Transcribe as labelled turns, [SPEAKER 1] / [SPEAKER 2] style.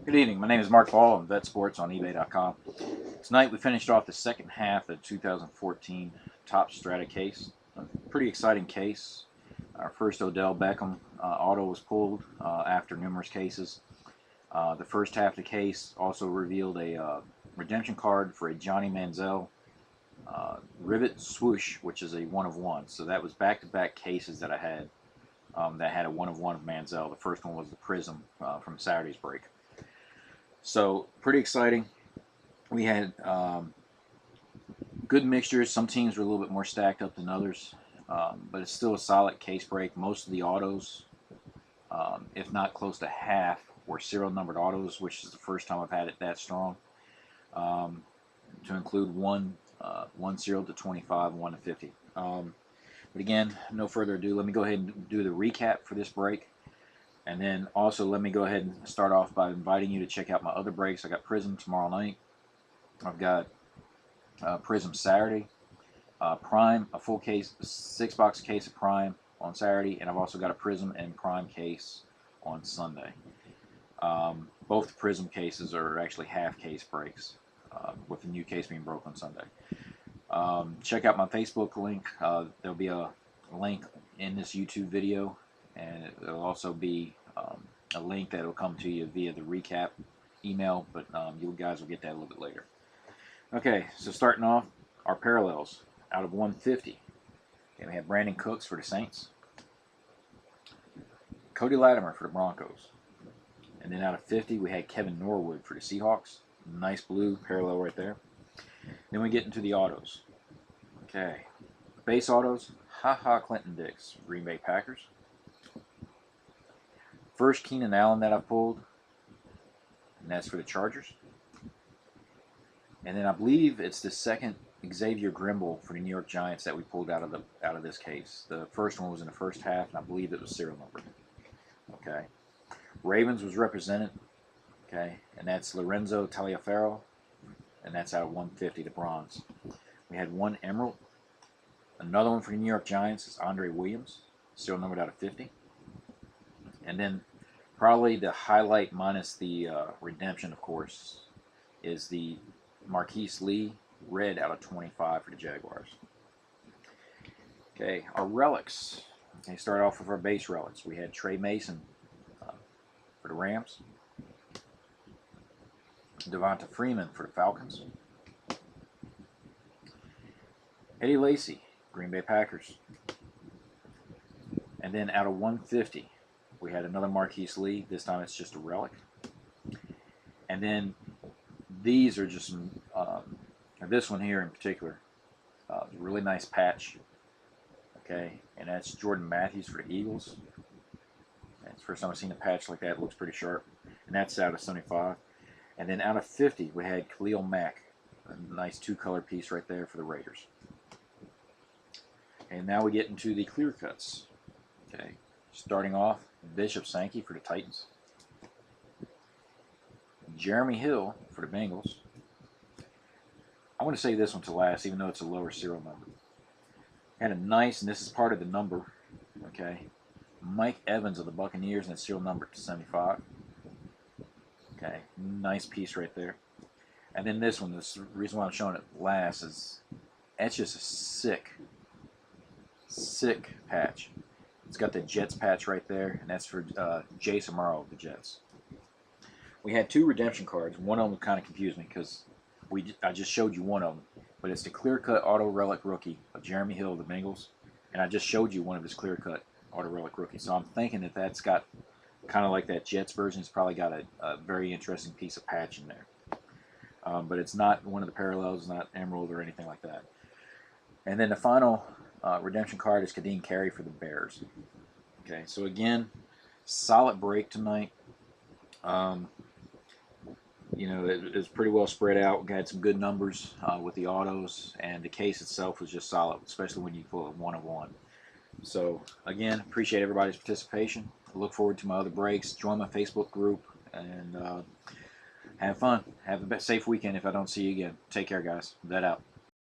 [SPEAKER 1] Good evening. My name is Mark Paul. I'm Vet Sports on eBay.com. Tonight we finished off the second half of the 2014 Top Strata case. A pretty exciting case. Our first Odell Beckham auto was pulled after numerous cases. The first half of the case also revealed a redemption card for a Johnny Manziel Rivet Swoosh, which is a one of one. So that was back-to-back cases that I had that had a one of one of Manziel. The first one was the Prism from Saturday's break. So pretty exciting. We had good mixtures. Some teams were a little bit more stacked up than others, but it's still a solid case break. Most of the autos, if not close to half, were serial numbered autos, which is the first time I've had it that strong. To include one serial to 25, one to 50. But again, no further ado. Let me go ahead and do the recap for this break. And then also let me go ahead and start off by inviting you to check out my other breaks. I got Prism tomorrow night. I've got Prism Saturday. Prime, a full case, 6-box case of Prime on Saturday. And I've also got a Prism and Prime case on Sunday. Both the Prism cases are actually half case breaks, with the new case being broke on Sunday. Check out my Facebook link. There'll be a link in this YouTube video, and it'll also be a link that will come to you via the recap email, but you guys will get that a little bit later. Okay, so starting off, our parallels out of 150. Okay, we have Brandon Cooks for the Saints, Cody Latimer for the Broncos, and then out of 50 we had Kevin Norwood for the Seahawks. Nice blue parallel right there. Then we get into the autos. Okay, base autos, Clinton Dix, Green Bay Packers. First Keenan Allen that I've pulled, and that's for the Chargers. And then I believe it's the second Xavier Grimble for the New York Giants that we pulled out of this case. The first one was in the first half, and I believe it was serial numbered. Okay, Ravens was represented. Okay, and that's Lorenzo Taliaferro, and that's out of 150, the bronze. We had one emerald. Another one for the New York Giants is Andre Williams, still numbered out of 50. And then probably the highlight minus the redemption, of course, is the Marquise Lee red out of 25 for the Jaguars. Okay, our relics. Okay, start off with our base relics. We had Trey Mason for the Rams, Devonta Freeman for the Falcons, Eddie Lacy, Green Bay Packers. And then out of 150, we had another Marquise Lee. This time it's just a relic. And then these are just some, this one here in particular, really nice patch. Okay, and that's Jordan Matthews for the Eagles. That's the first time I've seen a patch like that. It looks pretty sharp. And that's out of 75. And then out of 50, we had Khalil Mack. A nice two-color piece right there for the Raiders. And now we get into the clear cuts. Okay, starting off, Bishop Sankey for the Titans, Jeremy Hill for the Bengals. I want to say this one to last, even though it's a lower serial number. Had a nice, and this is part of the number, okay, Mike Evans of the Buccaneers, and it's serial number to 75. Okay, nice piece right there. And then this one, the reason why I'm showing it last is that's just a sick patch. It's got the Jets patch right there, and that's for Jason Morrow of the Jets. We had two redemption cards. One of them kind of confused me because I just showed you one of them, but it's the clear-cut auto relic rookie of Jeremy Hill of the Bengals, and I just showed you one of his clear-cut auto relic rookies. So I'm thinking that that's got kind of like that Jets version. It's probably got a very interesting piece of patch in there, but it's not one of the parallels, not emerald or anything like that. And then the final redemption card is Kadeem Carey for the Bears. Okay, so again, solid break tonight. You know, it was pretty well spread out. We had some good numbers with the autos, and the case itself was just solid, especially when you pull a one-of-one. So again, appreciate everybody's participation. I look forward to my other breaks. Join my Facebook group, and have fun. Have a safe weekend if I don't see you again. Take care, guys. That out.